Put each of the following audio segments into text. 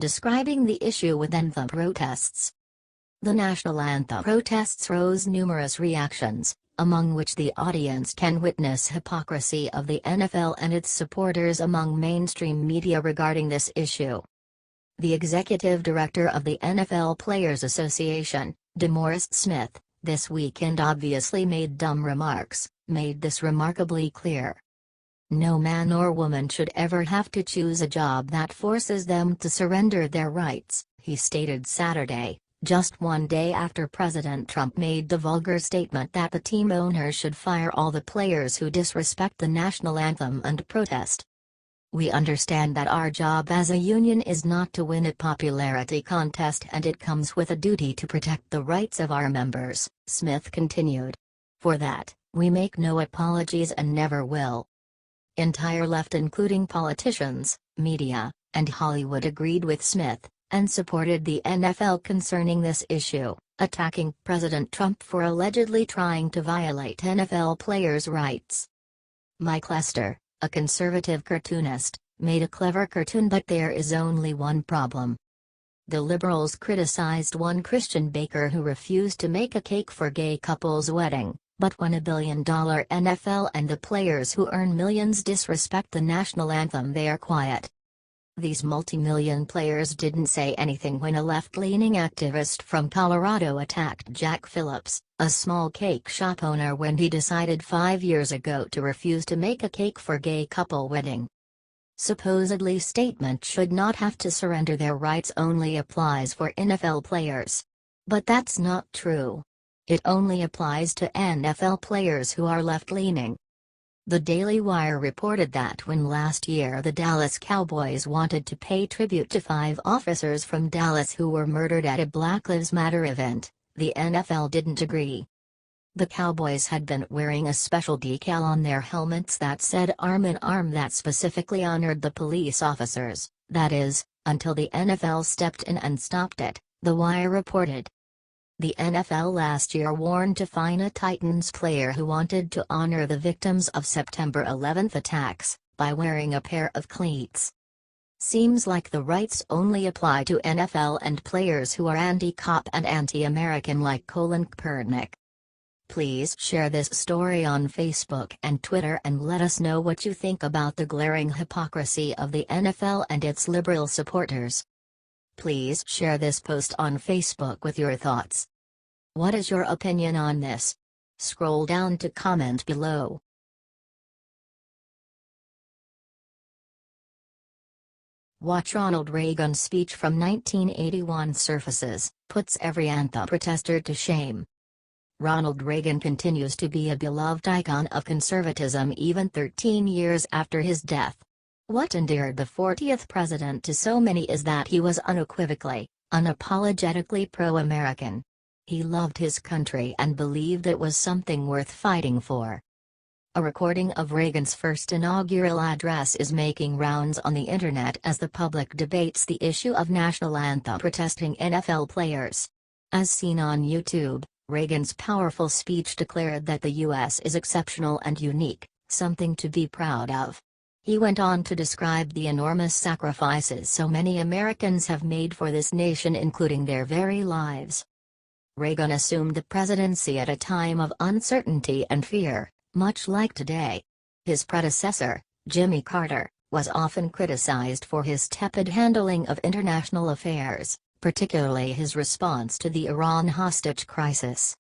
describing the issue with Anthem protests. The national anthem protests rose numerous reactions, among which the audience can witness hypocrisy of the NFL and its supporters among mainstream media regarding this issue. The executive director of the NFL Players Association, DeMaurice Smith, this weekend obviously made dumb remarks, made this remarkably clear. No man or woman should ever have to choose a job that forces them to surrender their rights, he stated Saturday, just one day after President Trump made the vulgar statement that the team owners should fire all the players who disrespect the national anthem and protest. "We understand that our job as a union is not to win a popularity contest, and it comes with a duty to protect the rights of our members," Smith continued. "For that, we make no apologies and never will." Entire left, including politicians, media, and Hollywood, agreed with Smith, and supported the NFL concerning this issue, attacking President Trump for allegedly trying to violate NFL players' rights. Mike Lester, a conservative cartoonist, made a clever cartoon, but there is only one problem. The liberals criticized one Christian baker who refused to make a cake for gay couples' wedding, but when $1 billion NFL and the players who earn millions disrespect the national anthem, they are quiet. These multi-million players didn't say anything when a left-leaning activist from Colorado attacked Jack Phillips, a small cake shop owner, when he decided 5 years ago to refuse to make a cake for gay couple wedding. Supposedly statement should not have to surrender their rights only applies for NFL players. But that's not true. It only applies to NFL players who are left-leaning. The Daily Wire reported that when last year the Dallas Cowboys wanted to pay tribute to 5 officers from Dallas who were murdered at a Black Lives Matter event, the NFL didn't agree. The Cowboys had been wearing a special decal on their helmets that said "Arm in Arm" that specifically honored the police officers, that is, until the NFL stepped in and stopped it, the Wire reported. The NFL last year warned to fine a Titans player who wanted to honor the victims of September 11 attacks, by wearing a pair of cleats. Seems like the rights only apply to NFL and players who are anti-cop and anti-American like Colin Kaepernick. Please share this story on Facebook and Twitter and let us know what you think about the glaring hypocrisy of the NFL and its liberal supporters. Please share this post on Facebook with your thoughts. What is your opinion on this? Scroll down to comment below. Watch Ronald Reagan's speech from 1981 surfaces, puts every anthem protester to shame. Ronald Reagan continues to be a beloved icon of conservatism even 13 years after his death. What endeared the 40th president to so many is that he was unequivocally, unapologetically pro-American. He loved his country and believed it was something worth fighting for. A recording of Reagan's first inaugural address is making rounds on the internet as the public debates the issue of national anthem protesting NFL players. As seen on YouTube, Reagan's powerful speech declared that the U.S. is exceptional and unique, something to be proud of. He went on to describe the enormous sacrifices so many Americans have made for this nation, including their very lives. Reagan assumed the presidency at a time of uncertainty and fear, much like today. His predecessor, Jimmy Carter, was often criticized for his tepid handling of international affairs, particularly his response to the Iran hostage crisis.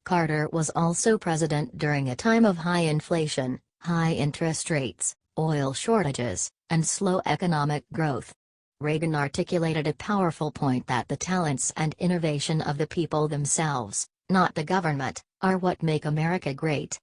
Carter was also president during a time of high inflation, high interest rates, oil shortages, and slow economic growth. Reagan articulated a powerful point that the talents and innovation of the people themselves, not the government, are what make America great.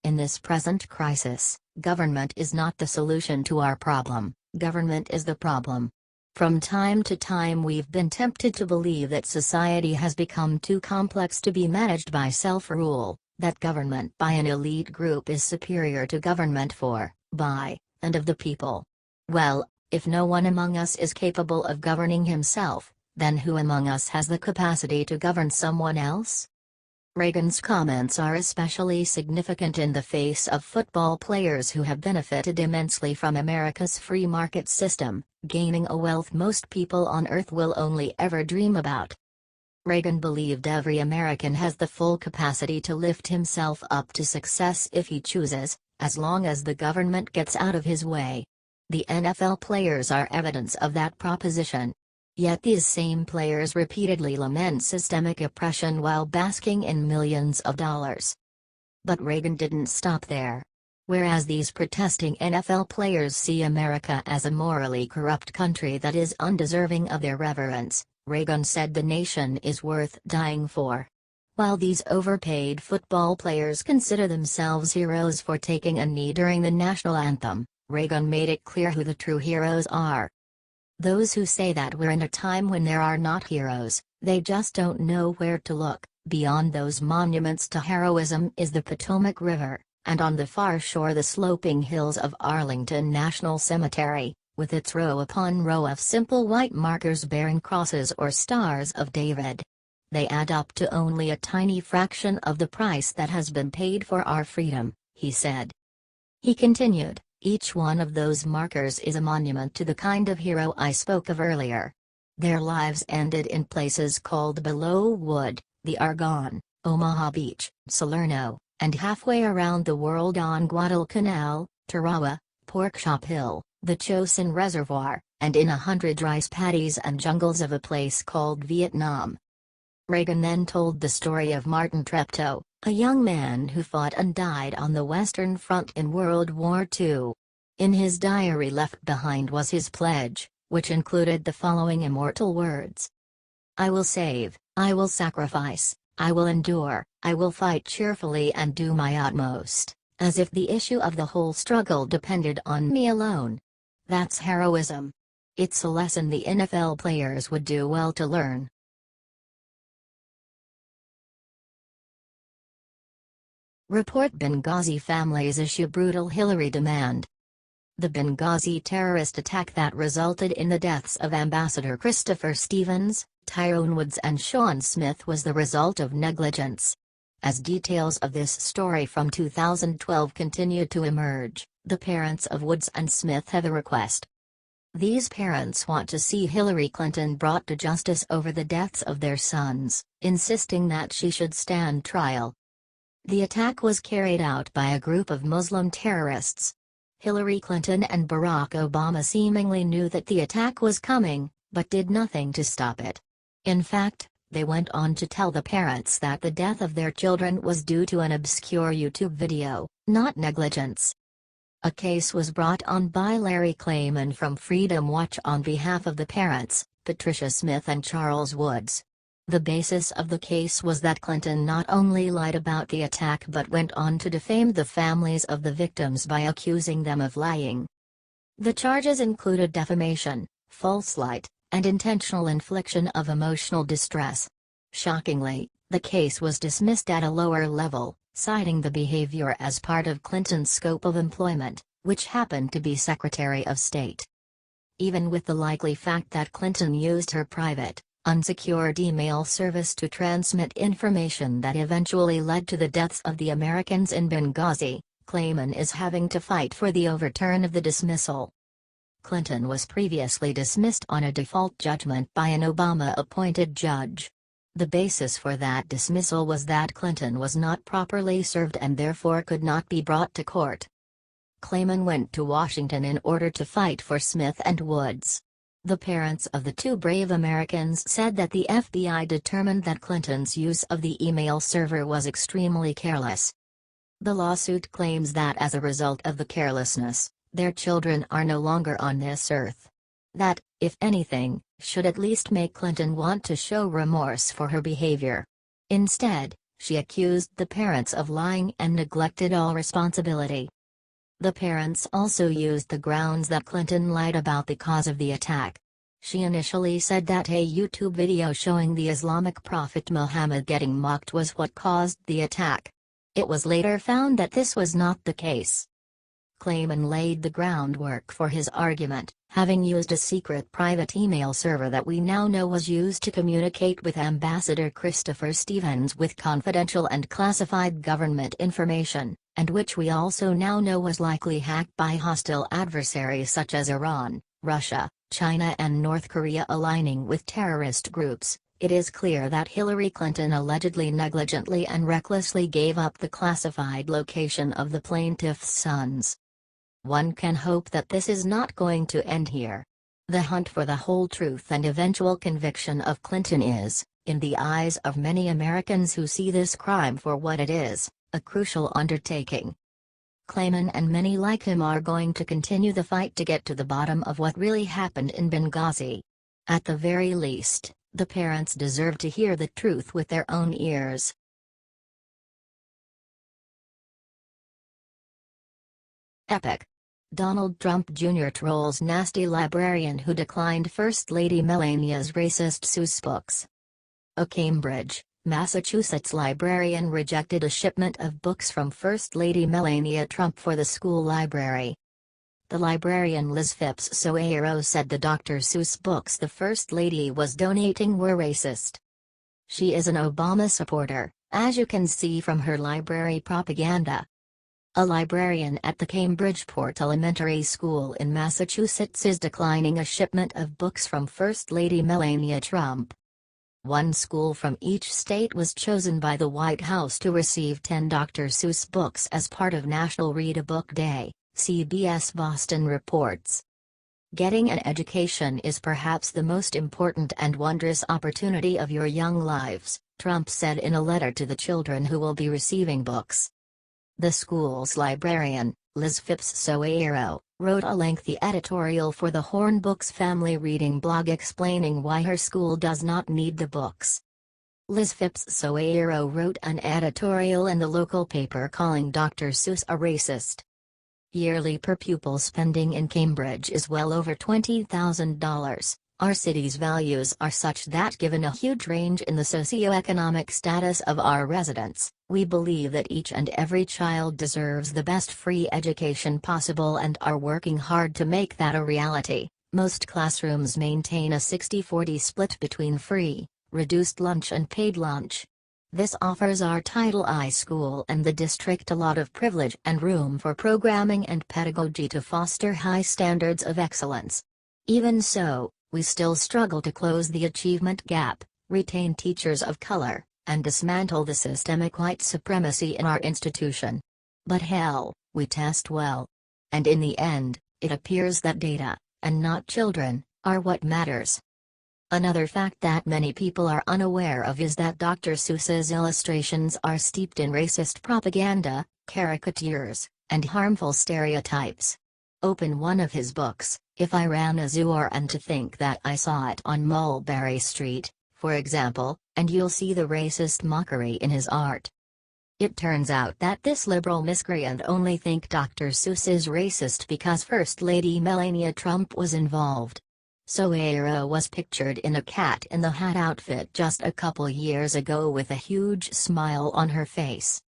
In this present crisis, government is not the solution to our problem, government is the problem. From time to time we've been tempted to believe that society has become too complex to be managed by self-rule, that government by an elite group is superior to government for, by, and of the people. Well, if no one among us is capable of governing himself, then who among us has the capacity to govern someone else? Reagan's comments are especially significant in the face of football players who have benefited immensely from America's free market system, gaining a wealth most people on Earth will only ever dream about. Reagan believed every American has the full capacity to lift himself up to success if he chooses, as long as the government gets out of his way. The NFL players are evidence of that proposition. Yet these same players repeatedly lament systemic oppression while basking in millions of dollars. But Reagan didn't stop there. Whereas these protesting NFL players see America as a morally corrupt country that is undeserving of their reverence, Reagan said the nation is worth dying for. While these overpaid football players consider themselves heroes for taking a knee during the national anthem, Reagan made it clear who the true heroes are. Those who say that we're in a time when there are not heroes, they just don't know where to look. Beyond those monuments to heroism is the Potomac River, and on the far shore the sloping hills of Arlington National Cemetery, with its row upon row of simple white markers bearing crosses or stars of David. They add up to only a tiny fraction of the price that has been paid for our freedom, he said. He continued, each one of those markers is a monument to the kind of hero I spoke of earlier. Their lives ended in places called Below Wood, the Argonne, Omaha Beach, Salerno, and halfway around the world on Guadalcanal, Tarawa, Porkchop Hill, the Chosin Reservoir, and in 100 rice paddies and jungles of a place called Vietnam. Reagan then told the story of Martin Treptow, a young man who fought and died on the Western Front in World War II. In his diary left behind was his pledge, which included the following immortal words. I will save, I will sacrifice, I will endure, I will fight cheerfully and do my utmost, as if the issue of the whole struggle depended on me alone. That's heroism. It's a lesson the NFL players would do well to learn. Report Benghazi families issue brutal Hillary demand. The Benghazi terrorist attack that resulted in the deaths of Ambassador Christopher Stevens, Tyrone Woods and Sean Smith was the result of negligence. As details of this story from 2012 continue to emerge, the parents of Woods and Smith have a request. These parents want to see Hillary Clinton brought to justice over the deaths of their sons, insisting that she should stand trial. The attack was carried out by a group of Muslim terrorists. Hillary Clinton and Barack Obama seemingly knew that the attack was coming, but did nothing to stop it. In fact, they went on to tell the parents that the death of their children was due to an obscure YouTube video, not negligence. A case was brought on by Larry Klayman from Freedom Watch on behalf of the parents, Patricia Smith and Charles Woods. The basis of the case was that Clinton not only lied about the attack but went on to defame the families of the victims by accusing them of lying. The charges included defamation, false light, and intentional infliction of emotional distress. Shockingly, the case was dismissed at a lower level, citing the behavior as part of Clinton's scope of employment, which happened to be Secretary of State. Even with the likely fact that Clinton used her private, unsecured email service to transmit information that eventually led to the deaths of the Americans in Benghazi, Klayman is having to fight for the overturn of the dismissal. Clinton was previously dismissed on a default judgment by an Obama-appointed judge. The basis for that dismissal was that Clinton was not properly served and therefore could not be brought to court. Klayman went to Washington in order to fight for Smith and Woods. The parents of the two brave Americans said that the FBI determined that Clinton's use of the email server was extremely careless. The lawsuit claims that as a result of the carelessness, their children are no longer on this earth. That, if anything, should at least make Clinton want to show remorse for her behavior. Instead, she accused the parents of lying and neglected all responsibility. The parents also used the grounds that Clinton lied about the cause of the attack. She initially said that a YouTube video showing the Islamic prophet Muhammad getting mocked was what caused the attack. It was later found that this was not the case. Klayman laid the groundwork for his argument, having used a secret private email server that we now know was used to communicate with Ambassador Christopher Stevens with confidential and classified government information, and which we also now know was likely hacked by hostile adversaries such as Iran, Russia, China and North Korea aligning with terrorist groups. It is clear that Hillary Clinton allegedly negligently and recklessly gave up the classified location of the plaintiff's sons. One can hope that this is not going to end here. The hunt for the whole truth and eventual conviction of Clinton is, in the eyes of many Americans who see this crime for what it is, a crucial undertaking. Clayman and many like him are going to continue the fight to get to the bottom of what really happened in Benghazi. At the very least, the parents deserve to hear the truth with their own ears. Epic. Donald Trump Jr. trolls nasty librarian who declined First Lady Melania's racist Seuss books. A Cambridge, Massachusetts librarian rejected a shipment of books from First Lady Melania Trump for the school library. The librarian Liz Phipps Soeiro said the Dr. Seuss books the First Lady was donating were racist. She is an Obama supporter, as you can see from her library propaganda. A librarian at the Cambridgeport Elementary School in Massachusetts is declining a shipment of books from First Lady Melania Trump. One school from each state was chosen by the White House to receive 10 Dr. Seuss books as part of National Read-a-Book Day, CBS Boston reports. Getting an education is perhaps the most important and wondrous opportunity of your young lives, Trump said in a letter to the children who will be receiving books. The school's librarian, Liz Phipps Soeiro, wrote a lengthy editorial for the Hornbooks family reading blog explaining why her school does not need the books. Liz Phipps Soeiro wrote an editorial in the local paper calling Dr. Seuss a racist. Yearly per pupil spending in Cambridge is well over $20,000. Our city's values are such that given a huge range in the socioeconomic status of our residents, we believe that each and every child deserves the best free education possible and are working hard to make that a reality. Most classrooms maintain a 60-40 split between free, reduced lunch and paid lunch. This offers our Title I school and the district a lot of privilege and room for programming and pedagogy to foster high standards of excellence. Even so, we still struggle to close the achievement gap, retain teachers of color, and dismantle the systemic white supremacy in our institution. But hell, we test well. And in the end, it appears that data, and not children, are what matters. Another fact that many people are unaware of is that Dr. Seuss's illustrations are steeped in racist propaganda, caricatures, and harmful stereotypes. Open one of his books, If I Ran a Zoo and to think that I saw it on Mulberry Street, for example, and you'll see the racist mockery in his art. It turns out that this liberal miscreant only thinks Dr. Seuss is racist because First Lady Melania Trump was involved. Soeiro was pictured in a cat-in-the-hat outfit just a couple years ago with a huge smile on her face.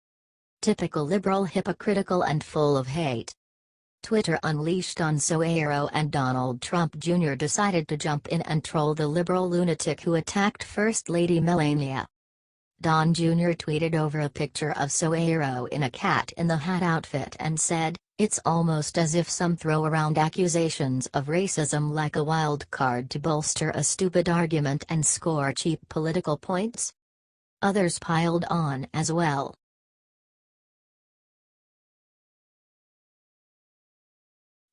Typical liberal, hypocritical and full of hate. Twitter unleashed on Soeiro and Donald Trump Jr. decided to jump in and troll the liberal lunatic who attacked First Lady Melania. Don Jr. tweeted over a picture of Soeiro in a cat-in-the-hat outfit and said, "It's almost as if some throw around accusations of racism like a wild card to bolster a stupid argument and score cheap political points." Others piled on as well.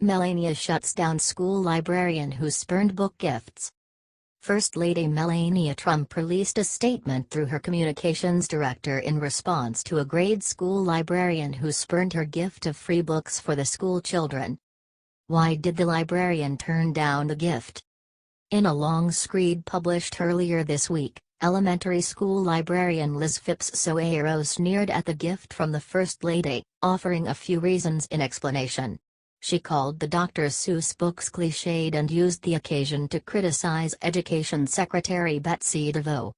Melania shuts down school librarian who spurned book gifts. First Lady Melania Trump released a statement through her communications director in response to a grade school librarian who spurned her gift of free books for the school children. Why did the librarian turn down the gift? In a long screed published earlier this week, elementary school librarian Liz Phipps Soeiro sneered at the gift from the First Lady, offering a few reasons in explanation. She called the Dr. Seuss books cliched and used the occasion to criticize Education Secretary Betsy DeVos.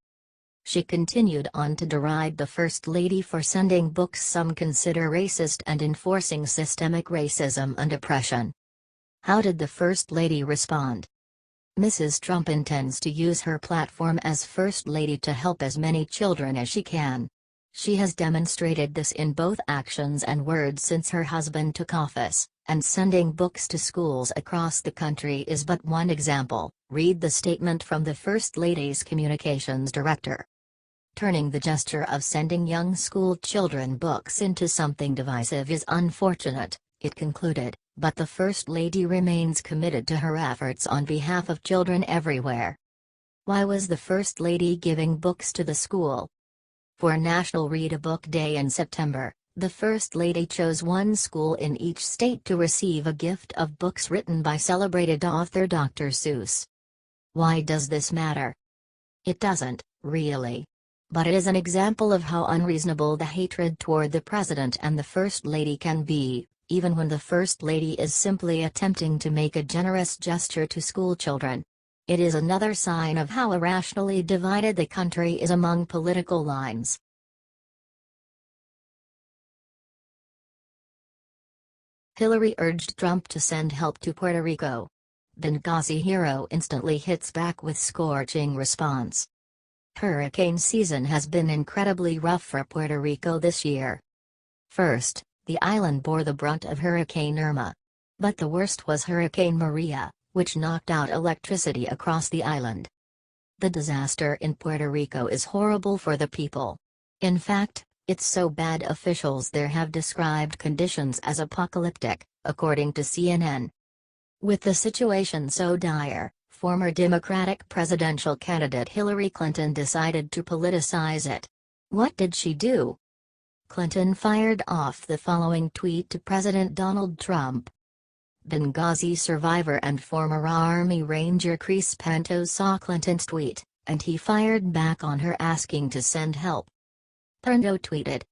She continued on to deride the First Lady for sending books some consider racist and enforcing systemic racism and oppression. How did the First Lady respond? Mrs. Trump intends to use her platform as First Lady to help as many children as she can. She has demonstrated this in both actions and words since her husband took office, and sending books to schools across the country is but one example. Read the statement from the First Lady's communications director. Turning the gesture of sending young school children books into something divisive is unfortunate, it concluded, but the First Lady remains committed to her efforts on behalf of children everywhere. Why was the First Lady giving books to the school? For National Read a Book Day in September, the First Lady chose one school in each state to receive a gift of books written by celebrated author Dr. Seuss. Why does this matter? It doesn't, really. But it is an example of how unreasonable the hatred toward the President and the First Lady can be, even when the First Lady is simply attempting to make a generous gesture to schoolchildren. It is another sign of how irrationally divided the country is among political lines. Hillary urged Trump to send help to Puerto Rico. Benghazi hero instantly hits back with scorching response. Hurricane season has been incredibly rough for Puerto Rico this year. First, the island bore the brunt of Hurricane Irma. But the worst was Hurricane Maria, which knocked out electricity across the island. The disaster in Puerto Rico is horrible for the people. In fact, it's so bad officials there have described conditions as apocalyptic, according to CNN. With the situation so dire, former Democratic presidential candidate Hillary Clinton decided to politicize it. What did she do? Clinton fired off the following tweet to President Donald Trump. Benghazi survivor and former Army Ranger Chris Panto saw Clinton's tweet, and he fired back on her asking to send help. Panto tweeted,